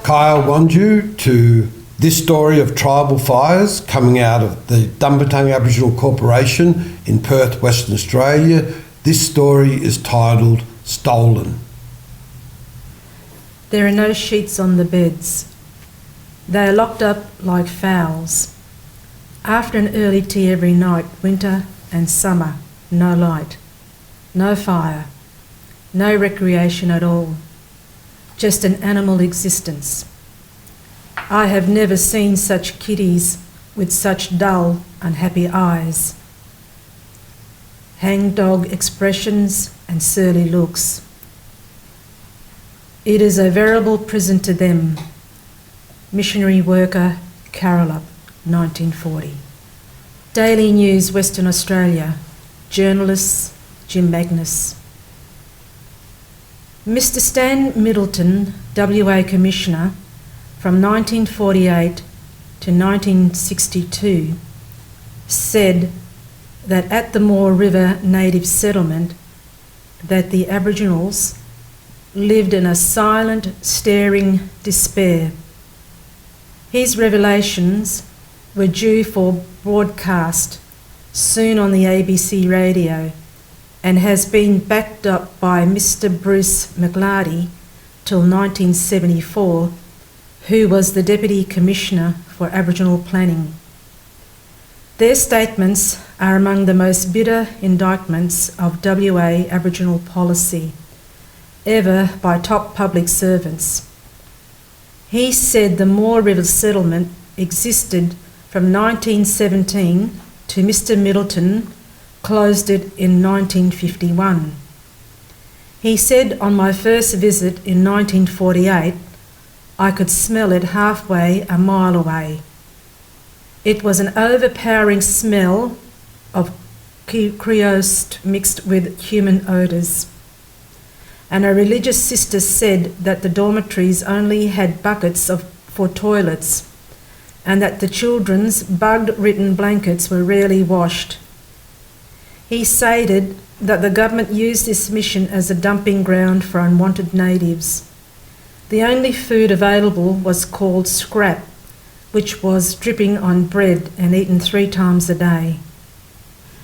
Kaya Wanju to this story of tribal fires coming out of the Dumbartung Aboriginal Corporation in Perth, Western Australia. This story is titled Stolen. There are no sheets on the beds. They are locked up like fowls. After an early tea every night, winter and summer, no light, no fire, no recreation at all, just an animal existence. I have never seen such kiddies with such dull, unhappy eyes, hangdog expressions and surly looks. It is a veritable prison to them. Missionary worker, Carolup, 1940. Daily News, Western Australia. Journalist, Jim Magnus. Mr. Stan Middleton, WA Commissioner, from 1948 to 1962, said that at the Moore River Native Settlement that the Aboriginals lived in a silent, staring despair. His revelations were due for broadcast soon on the ABC radio and has been backed up by Mr. Bruce McLarty till 1974, who was the Deputy Commissioner for Aboriginal Planning. Their statements are among the most bitter indictments of WA Aboriginal policy ever by top public servants. He said the Moore River settlement existed from 1917 to Mr. Middleton closed it in 1951. He said on my first visit in 1948, I could smell it halfway a mile away. It was an overpowering smell of creosote mixed with human odours. And a religious sister said that the dormitories only had buckets for toilets and that the children's bug-ridden blankets were rarely washed. He stated that the government used this mission as a dumping ground for unwanted natives. The only food available was called scrap, which was dripping on bread and eaten 3 times a day.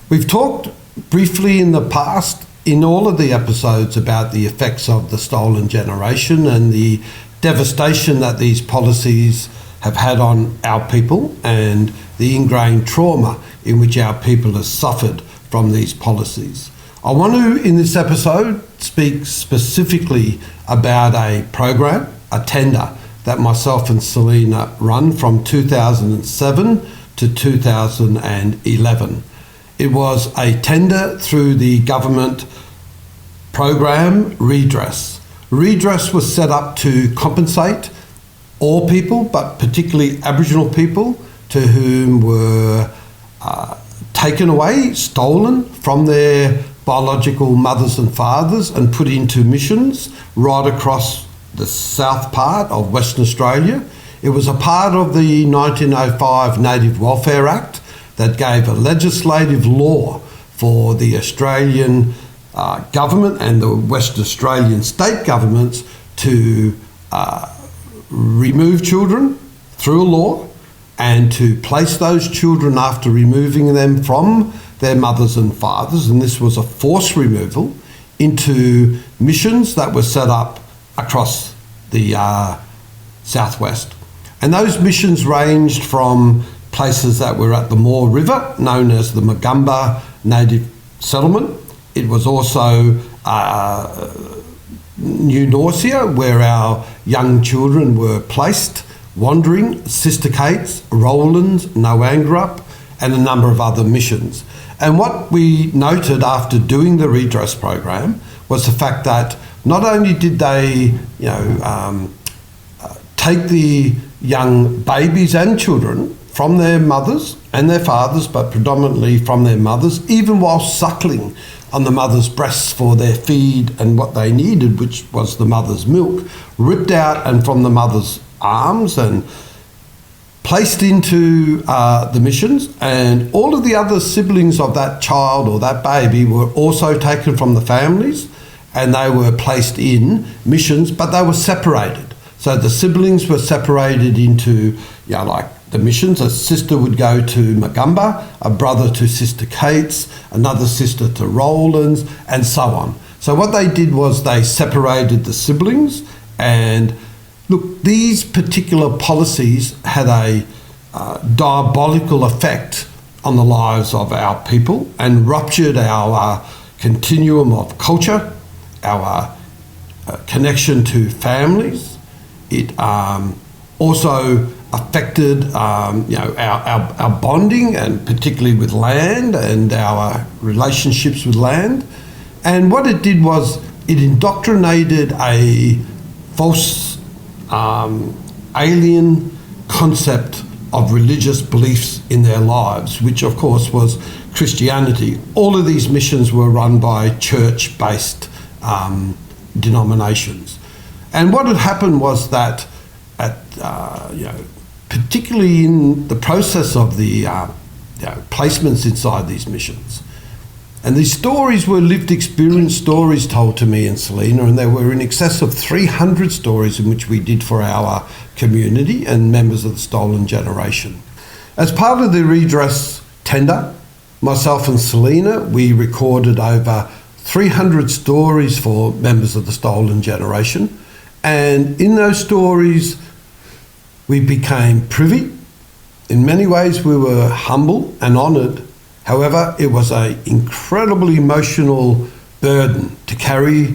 We've talked briefly in the past in all of the episodes about the effects of the stolen generation and the devastation that these policies have had on our people and the ingrained trauma in which our people have suffered from these policies. I want to, in this episode, speak specifically about a program, a tender, that myself and Selena run from 2007 to 2011. It was a tender through the government program Redress. Redress was set up to compensate all people, but particularly Aboriginal people to whom were taken away, stolen from their biological mothers and fathers and put into missions right across the south part of Western Australia. It was a part of the 1905 Native Welfare Act that gave a legislative law for the Australian government and the West Australian state governments to remove children through a law and to place those children after removing them from their mothers and fathers, and this was a forced removal, into missions that were set up across the southwest. And those missions ranged from places that were at the Moore River, known as the Magumba Native Settlement. It was also New Norcia, where our young children were placed, wandering, Sister Kate's, Rowlands, Noangarup, and a number of other missions. And what we noted after doing the redress program was the fact that not only did they, take the young babies and children from their mothers and their fathers, but predominantly from their mothers, even while suckling on the mother's breasts for their feed and what they needed, which was the mother's milk, ripped out and from the mother's arms and placed into the missions, and all of the other siblings of that child or that baby were also taken from the families and they were placed in missions, but they were separated So the siblings were separated into, like the missions. A sister would go to Magumba, a brother to Sister Kate's, another sister to Rowlands, and so on. So what they did was they separated the siblings, and look, these particular policies had a diabolical effect on the lives of our people and ruptured our continuum of culture, our connection to families. It also affected our bonding, and particularly with land and our relationships with land. And what it did was it indoctrinated a false alien concept of religious beliefs in their lives, which of course was Christianity. All of these missions were run by church-based denominations. And what had happened was that particularly in the process of the placements inside these missions, and these stories were lived experience stories told to me and Selena, and there were in excess of 300 stories in which we did for our community and members of the Stolen Generation. As part of the redress tender, myself and Selena, we recorded over 300 stories for members of the Stolen Generation, and in those stories we became privy. In many ways we were humble and honoured. However, it was an incredibly emotional burden to carry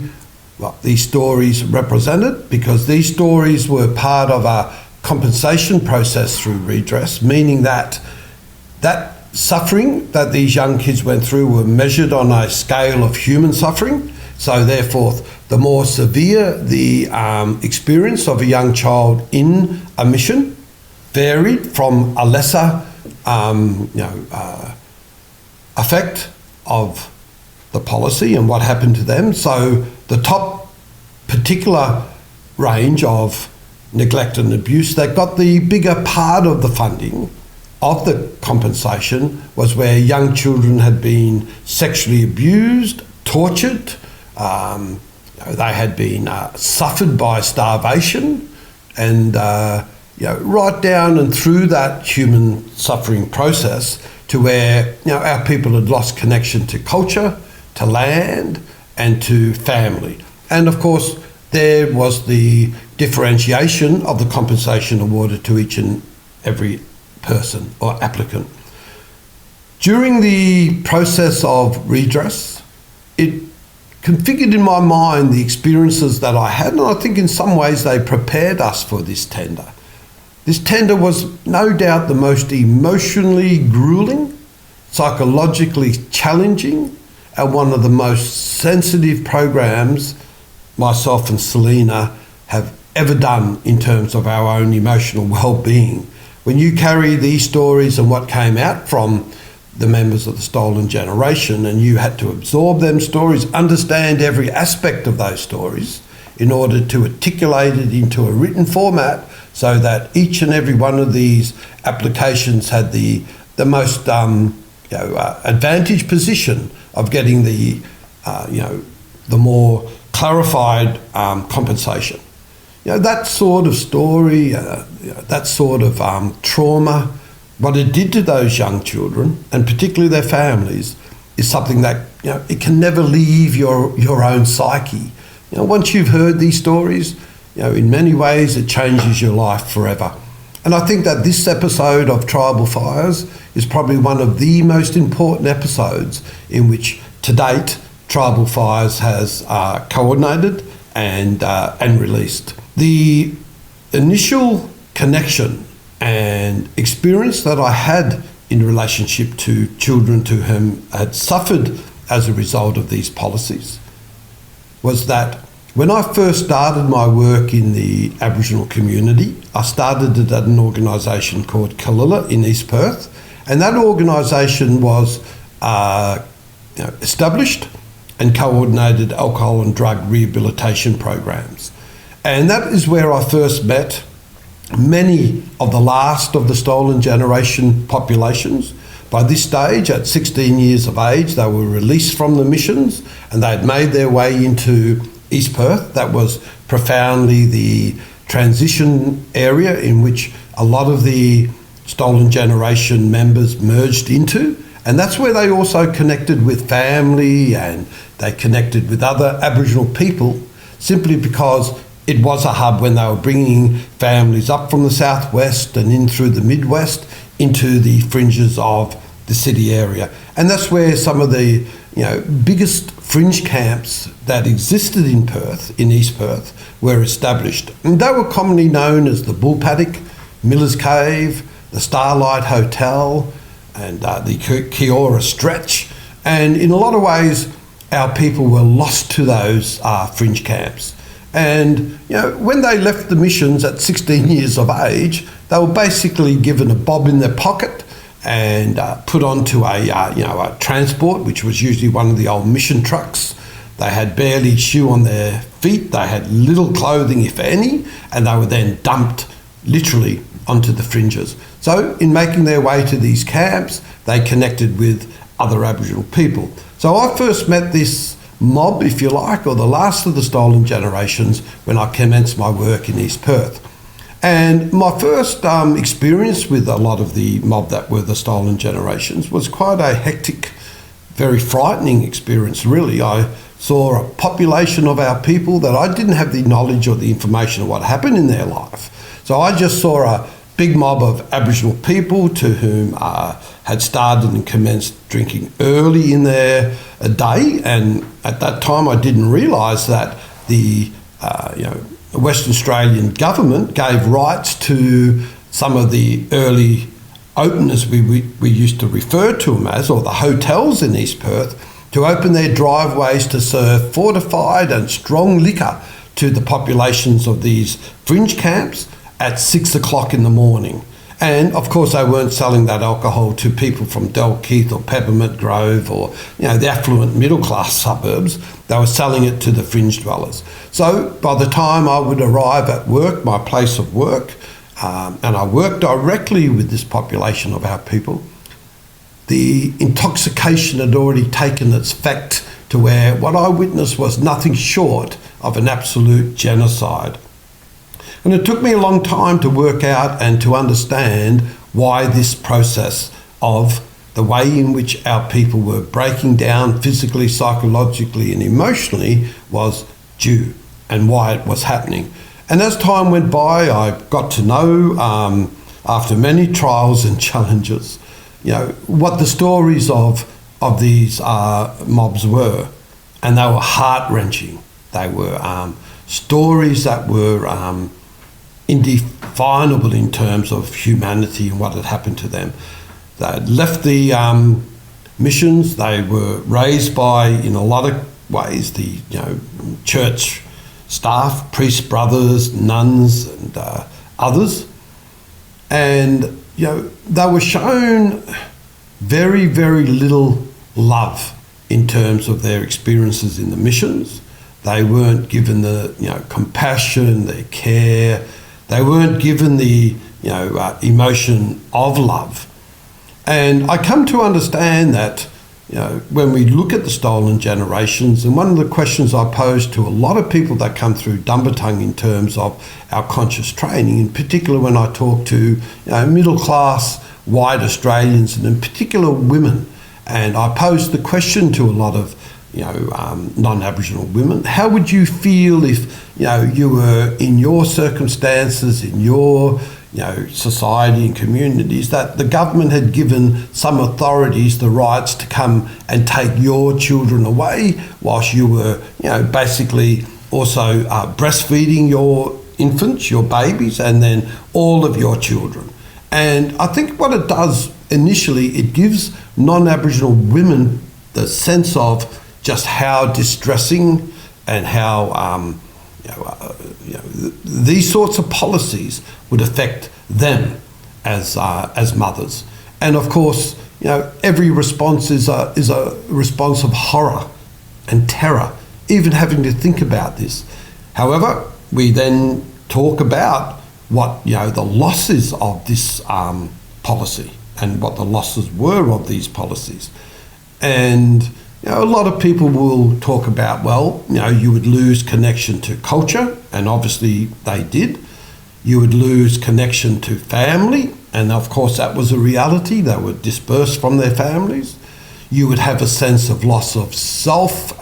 what these stories represented, because these stories were part of a compensation process through redress, meaning that suffering that these young kids went through were measured on a scale of human suffering. So therefore, the more severe the experience of a young child in a mission varied from a lesser effect of the policy and what happened to them. So the top particular range of neglect and abuse that got the bigger part of the funding of the compensation was where young children had been sexually abused, tortured, they had been suffered by starvation, and right down and through that human suffering process to where our people had lost connection to culture, to land, and to family. And of course, there was the differentiation of the compensation awarded to each and every person or applicant. During the process of redress, it configured in my mind the experiences that I had, and I think in some ways they prepared us for this tender. This tender was no doubt the most emotionally grueling, psychologically challenging, and one of the most sensitive programs myself and Selena have ever done in terms of our own emotional well-being. When you carry these stories and what came out from the members of the Stolen Generation, and you had to absorb them stories, understand every aspect of those stories in order to articulate it into a written format so that each and every one of these applications had the most advantaged position of getting the more clarified compensation. That sort of story, that sort of trauma, what it did to those young children, and particularly their families, is something that it can never leave your own psyche. Once you've heard these stories, in many ways it changes your life forever. And I think that this episode of Tribal Fires is probably one of the most important episodes in which, to date, Tribal Fires has coordinated and released. The initial connection and experience that I had in relationship to children to whom had suffered as a result of these policies was that when I first started my work in the Aboriginal community, I started it at an organisation called Kalilla in East Perth, and that organisation was established and coordinated alcohol and drug rehabilitation programs. And that is where I first met many of the last of the Stolen Generation populations. By this stage, at 16 years of age, they were released from the missions and they had made their way into East Perth. That was profoundly the transition area in which a lot of the Stolen Generation members merged into. And that's where they also connected with family and they connected with other Aboriginal people, simply because it was a hub when they were bringing families up from the southwest and in through the midwest into the fringes of the city area. And that's where some of the biggest fringe camps that existed in Perth, in East Perth, were established. And they were commonly known as the Bull Paddock, Miller's Cave, the Starlight Hotel, and the Kiora Stretch. And in a lot of ways, our people were lost to those fringe camps. And when they left the missions at 16 years of age, they were basically given a bob in their pocket and put onto a transport, which was usually one of the old mission trucks. They had barely shoe on their feet, they had little clothing, if any, and they were then dumped literally onto the fringes. So in making their way to these camps, they connected with other Aboriginal people. So I first met this mob, if you like, or the last of the Stolen Generations, when I commenced my work in East Perth. And my first experience with a lot of the mob that were the Stolen Generations was quite a hectic, very frightening experience, really. I saw a population of our people that I didn't have the knowledge or the information of what happened in their life. So I just saw a big mob of Aboriginal people to whom had started and commenced drinking early in their day, and at that time I didn't realise that the Western Australian government gave rights to some of the early openers, we used to refer to them as, or the hotels in East Perth, to open their driveways to serve fortified and strong liquor to the populations of these fringe camps at 6 o'clock in the morning. And of course they weren't selling that alcohol to people from Dalkeith or Peppermint Grove or the affluent middle class suburbs. They were selling it to the fringe dwellers. So by the time I would arrive at work, my place of work, and I worked directly with this population of our people, the intoxication had already taken its effect to where what I witnessed was nothing short of an absolute genocide. And it took me a long time to work out and to understand why this process of the way in which our people were breaking down physically, psychologically and emotionally was due, and why it was happening. And as time went by, I got to know, after many trials and challenges, what the stories of these mobs were. And they were heart-wrenching. They were stories that were indefinable in terms of humanity and what had happened to them. They had left the missions. They were raised by, in a lot of ways, the church staff, priests, brothers, nuns, and others. And they were shown very, very little love in terms of their experiences in the missions. They weren't given the compassion, the care. They weren't given the emotion of love. And I come to understand that when we look at the Stolen Generations, and one of the questions I pose to a lot of people that come through Dumbartung in terms of our conscious training, in particular when I talk to middle class white Australians and in particular women, and I pose the question to a lot of non-Aboriginal women: how would you feel if you were in your circumstances, in your society and communities, that the government had given some authorities the rights to come and take your children away whilst you were basically also breastfeeding your infants, your babies, and then all of your children? And I think what it does initially, it gives non-Aboriginal women the sense of just how distressing and how these sorts of policies would affect them as mothers. And of course, every response is a response of horror and terror, even having to think about this. However, we then talk about what the losses of this policy and what the losses were of these policies. And a lot of people will talk about, you would lose connection to culture, and obviously they did. You would lose connection to family, and of course that was a reality. They were dispersed from their families. You would have a sense of loss of self.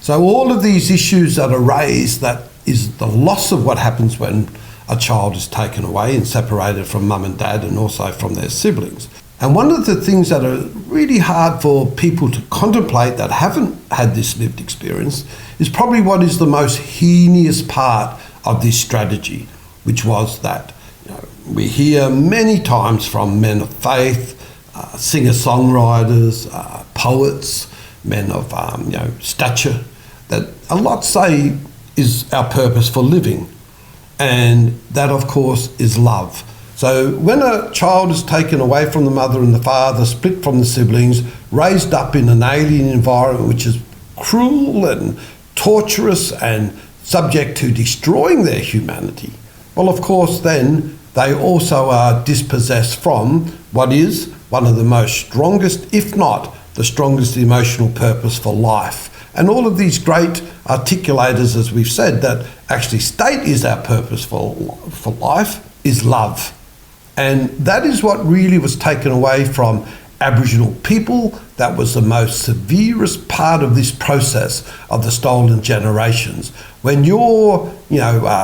So all of these issues that are raised, that is the loss of what happens when a child is taken away and separated from mum and dad and also from their siblings. And one of the things that are really hard for people to contemplate that haven't had this lived experience is probably what is the most heinous part of this strategy, which was that we hear many times from men of faith, singer-songwriters, poets, men of stature, that a lot say is our purpose for living. And that, of course, is love. So when a child is taken away from the mother and the father, split from the siblings, raised up in an alien environment which is cruel and torturous and subject to destroying their humanity, well, of course, then they also are dispossessed from what is one of the most strongest, if not the strongest emotional purpose for life. And all of these great articulators, as we've said, that actually state is our purpose for life, is love. And that is what really was taken away from Aboriginal people. That was the most severest part of this process of the stolen generations. When you're,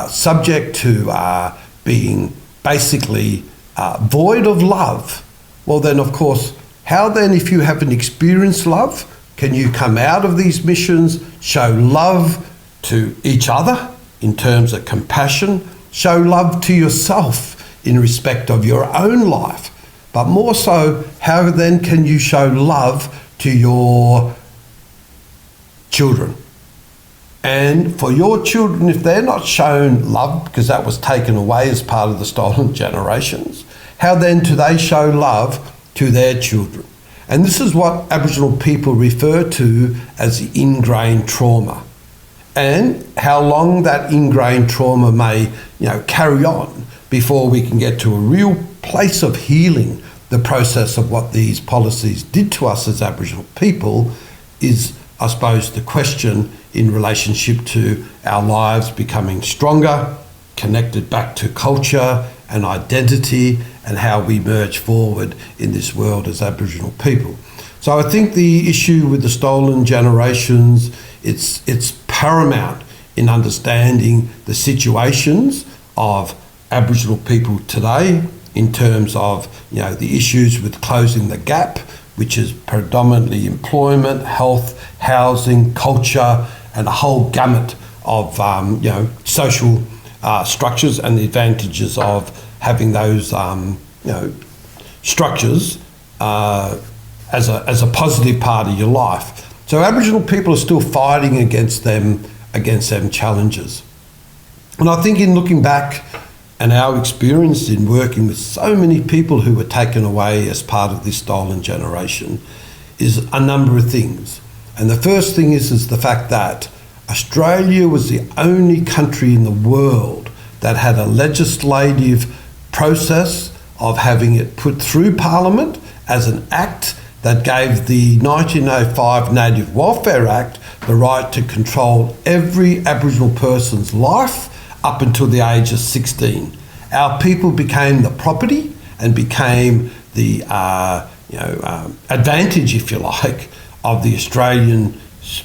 subject to being basically void of love, well then, of course, how then, if you haven't experienced love, can you come out of these missions, show love to each other in terms of compassion, show love to yourself in respect of your own life, but more so, how then can you show love to your children? And for your children, if they're not shown love, because that was taken away as part of the stolen generations, how then do they show love to their children? And this is what Aboriginal people refer to as the ingrained trauma, and how long that ingrained trauma may, carry on before we can get to a real place of healing. The process of what these policies did to us as Aboriginal people is, I suppose, the question in relationship to our lives becoming stronger, connected back to culture and identity, and how we merge forward in this world as Aboriginal people. So I think the issue with the stolen generations, it's paramount in understanding the situations of Aboriginal people today in terms of the issues with closing the gap, which is predominantly employment, health, housing, culture, and a whole gamut of social structures, and the advantages of having those structures as a positive part of your life. So Aboriginal people are still fighting against them challenges. And I think in looking back, and our experience in working with so many people who were taken away as part of this stolen generation is a number of things. And the first thing is the fact that Australia was the only country in the world that had a legislative process of having it put through Parliament as an act that gave the 1905 Native Welfare Act the right to control every Aboriginal person's life up until the age of 16. Our people became the property and became the advantage, if you like, of the Australian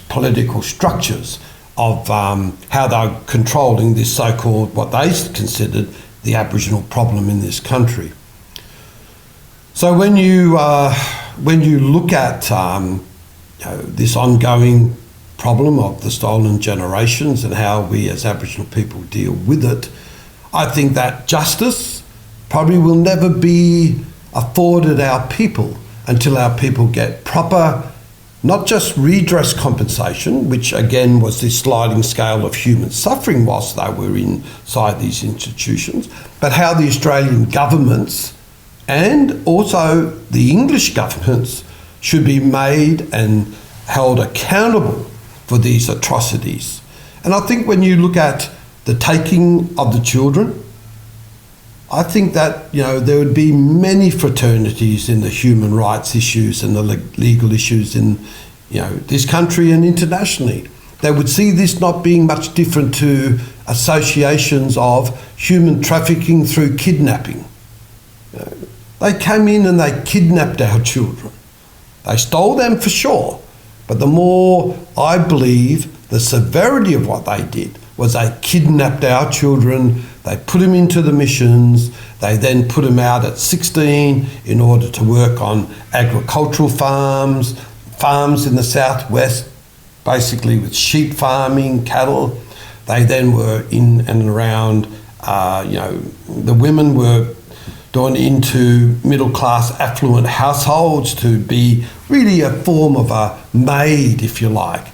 political structures of how they're controlling this so-called, what they considered, the Aboriginal problem in this country. So when you look at this ongoing problem of the stolen generations and how we as Aboriginal people deal with it, I think that justice probably will never be afforded our people until our people get proper, not just redress compensation, which again was this sliding scale of human suffering whilst they were inside these institutions, but how the Australian governments and also the English governments should be made and held accountable for these atrocities. And I think when you look at the taking of the children, I think that there would be many fraternities in the human rights issues and the legal issues in this country and internationally they would see this not being much different to associations of human trafficking through kidnapping. They came in and they kidnapped our children. They stole them for sure, but the more I believe the severity of what they did was they kidnapped our children, they put them into the missions, they then put them out at 16 in order to work on agricultural farms in the southwest, basically with sheep farming, cattle. They then were in and around, the women were gone into middle-class affluent households to be really a form of a maid, if you like,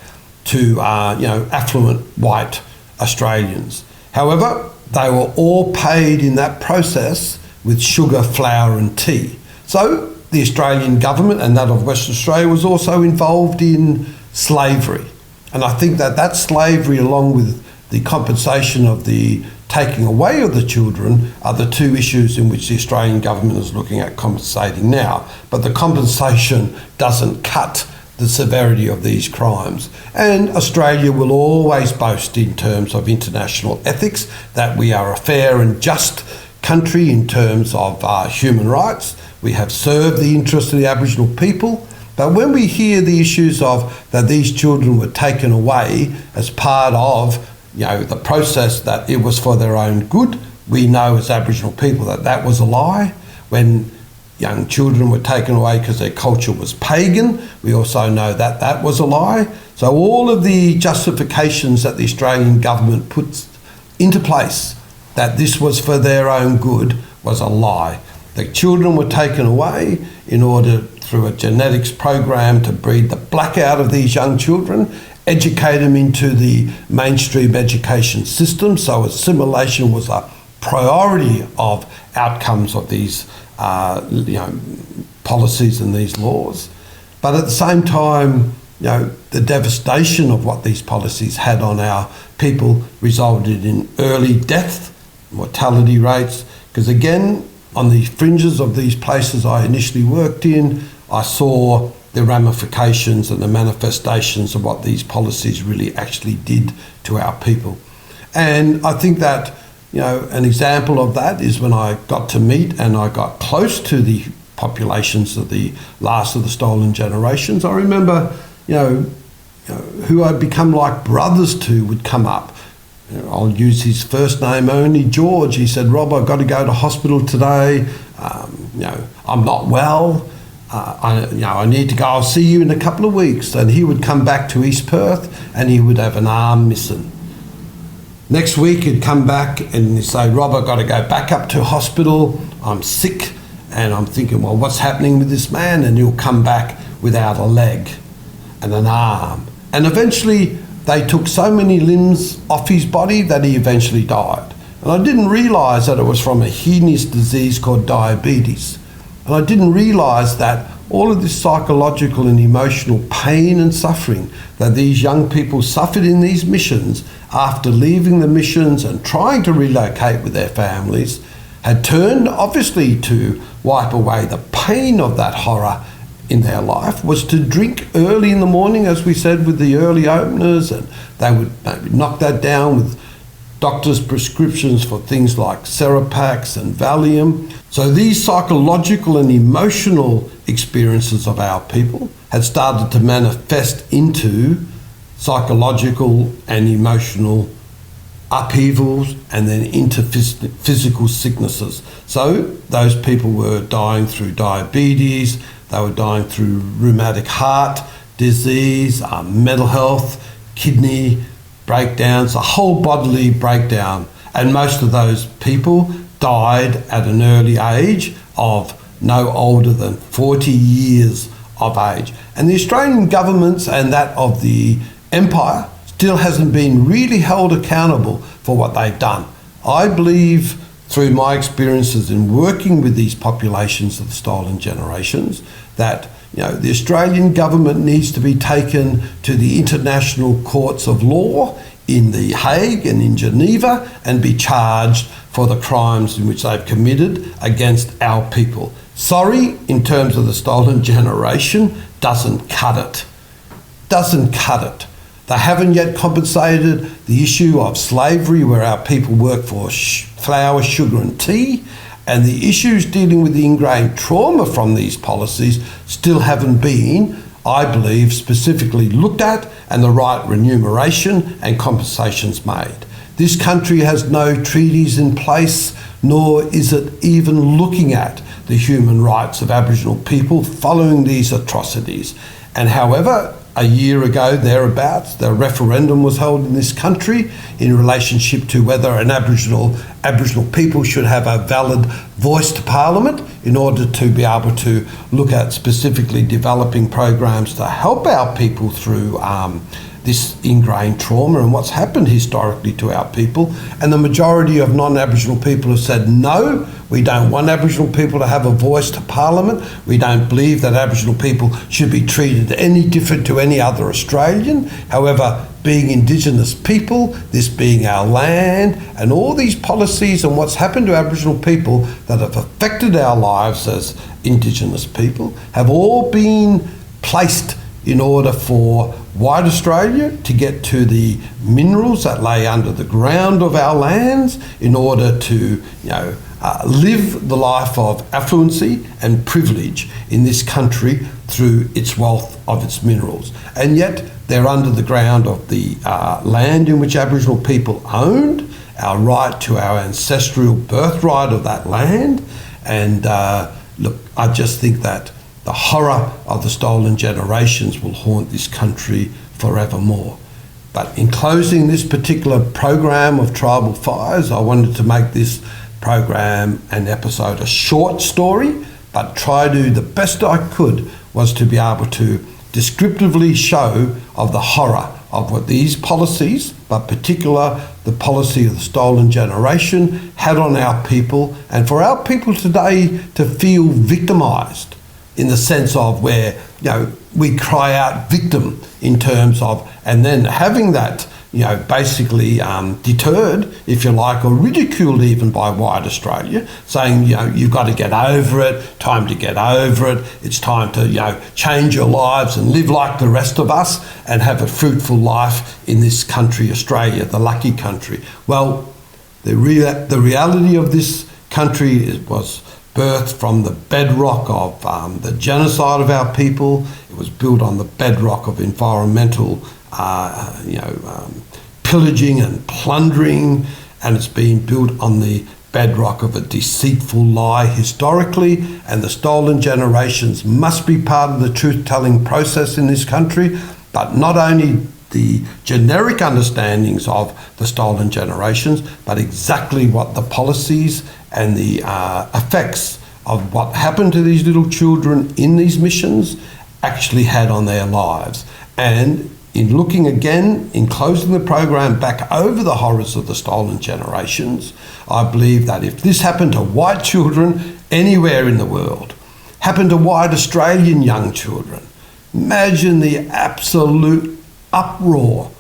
to affluent white Australians. However, they were all paid in that process with sugar, flour and tea. So the Australian government and that of Western Australia was also involved in slavery. And I think that slavery, along with the compensation of the taking away of the children, are the two issues in which the Australian government is looking at compensating now. But the compensation doesn't cut the severity of these crimes. And Australia will always boast in terms of international ethics that we are a fair and just country in terms of human rights. We have served the interests of the Aboriginal people. But when we hear the issues of that these children were taken away as part of the process, that it was for their own good, we know as Aboriginal people that was a lie. When young children were taken away because their culture was pagan, we also know that was a lie. So all of the justifications that the Australian government puts into place that this was for their own good was a lie. The children were taken away in order, through a genetics program, to breed the black out of these young children, educate them into the mainstream education system, so assimilation was a priority of outcomes of these policies and these laws. But at the same time, the devastation of what these policies had on our people resulted in early death, mortality rates, because again, on the fringes of these places I initially worked in, I saw the ramifications and the manifestations of what these policies really actually did to our people. And I think that, an example of that is when I got to meet and I got close to the populations of the last of the stolen generations. I remember, who I'd become like brothers to would come up. I'll use his first name only, George. He said, "Rob, I've got to go to hospital today. I'm not well. I need to go. I'll see you in a couple of weeks." And he would come back to East Perth and he would have an arm missing. Next week he'd come back and he'd say, "Rob, I've got to go back up to hospital. I'm sick." And I'm thinking, well, what's happening with this man? And he'll come back without a leg and an arm. And eventually they took so many limbs off his body that he eventually died. And I didn't realise that it was from a heinous disease called diabetes. And I didn't realise that all of this psychological and emotional pain and suffering that these young people suffered in these missions after leaving the missions and trying to relocate with their families had turned, obviously, to wipe away the pain of that horror in their life, was to drink early in the morning, as we said, with the early openers, and they would maybe knock that down with doctors' prescriptions for things like Seropax and Valium. So these psychological and emotional experiences of our people had started to manifest into psychological and emotional upheavals and then into physical sicknesses. So those people were dying through diabetes, they were dying through rheumatic heart disease, mental health, kidney breakdowns, a whole bodily breakdown. And most of those people died at an early age of no older than 40 years of age. And the Australian governments and that of the Empire still hasn't been really held accountable for what they've done. I believe, through my experiences in working with these populations of the stolen generations, that the Australian government needs to be taken to the international courts of law in The Hague and in Geneva and be charged for the crimes in which they've committed against our people. Sorry, in terms of the stolen generation, doesn't cut it. Doesn't cut it. They haven't yet compensated the issue of slavery, where our people work for flour, sugar and tea, and the issues dealing with the ingrained trauma from these policies still haven't been, I believe, specifically looked at, and the right remuneration and compensations made. This country has no treaties in place, nor is it even looking at the human rights of Aboriginal people following these atrocities. And however, a year ago, thereabouts, the referendum was held in this country in relationship to whether an Aboriginal people should have a valid voice to Parliament in order to be able to look at specifically developing programs to help our people through this ingrained trauma and what's happened historically to our people. And the majority of non-Aboriginal people have said, no, we don't want Aboriginal people to have a voice to Parliament. We don't believe that Aboriginal people should be treated any different to any other Australian. However, being Indigenous people, this being our land, and all these policies and what's happened to Aboriginal people that have affected our lives as Indigenous people have all been placed in order for white Australia to get to the minerals that lay under the ground of our lands in order to, live the life of affluency and privilege in this country through its wealth of its minerals. And yet they're under the ground of the land in which Aboriginal people owned, our right to our ancestral birthright of that land. And look, I just think that the horror of the stolen generations will haunt this country forevermore. But in closing this particular program of Tribal Fires, I wanted to make this program and episode a short story, but try to do the best I could was to be able to descriptively show of the horror of what these policies, but particular the policy of the stolen generation, had on our people, and for our people today to feel victimised in the sense of where, we cry out victim in terms of, and then having that, basically deterred, if you like, or ridiculed even by white Australia, saying, you've got to get over it, time to get over it, it's time to, change your lives and live like the rest of us and have a fruitful life in this country, Australia, the lucky country. Well, the reality of this country was birthed from the bedrock of the genocide of our people. It was built on the bedrock of environmental, pillaging and plundering, and it's been built on the bedrock of a deceitful lie historically, and the stolen generations must be part of the truth-telling process in this country, but not only the generic understandings of the stolen generations, but exactly what the policies and the effects of what happened to these little children in these missions actually had on their lives. And in looking again, in closing the program back over the horrors of the stolen generations, I believe that if this happened to white children anywhere in the world, happened to white Australian young children, imagine the absolute uproar.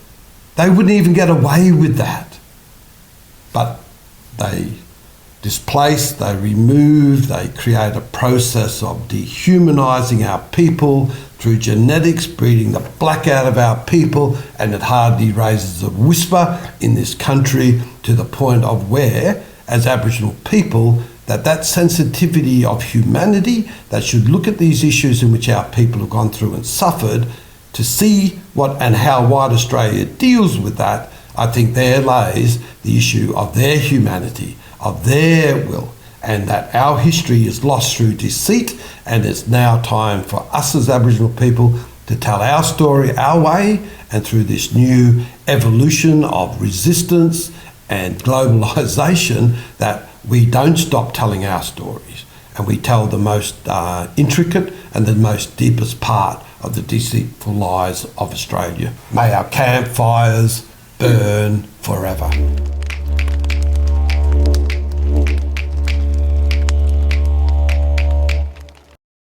They wouldn't even get away with that. But they displace, they remove, they create a process of dehumanising our people through genetics, breeding the black out of our people, and it hardly raises a whisper in this country to the point of where, as Aboriginal people, that sensitivity of humanity that should look at these issues in which our people have gone through and suffered, to see what and how white Australia deals with that. I think there lays the issue of their humanity, of their will, and that our history is lost through deceit, and it's now time for us as Aboriginal people to tell our story our way, and through this new evolution of resistance and globalisation, that we don't stop telling our stories, and we tell the most intricate and the most deepest part of the deceitful lies of Australia. May our campfires burn forever.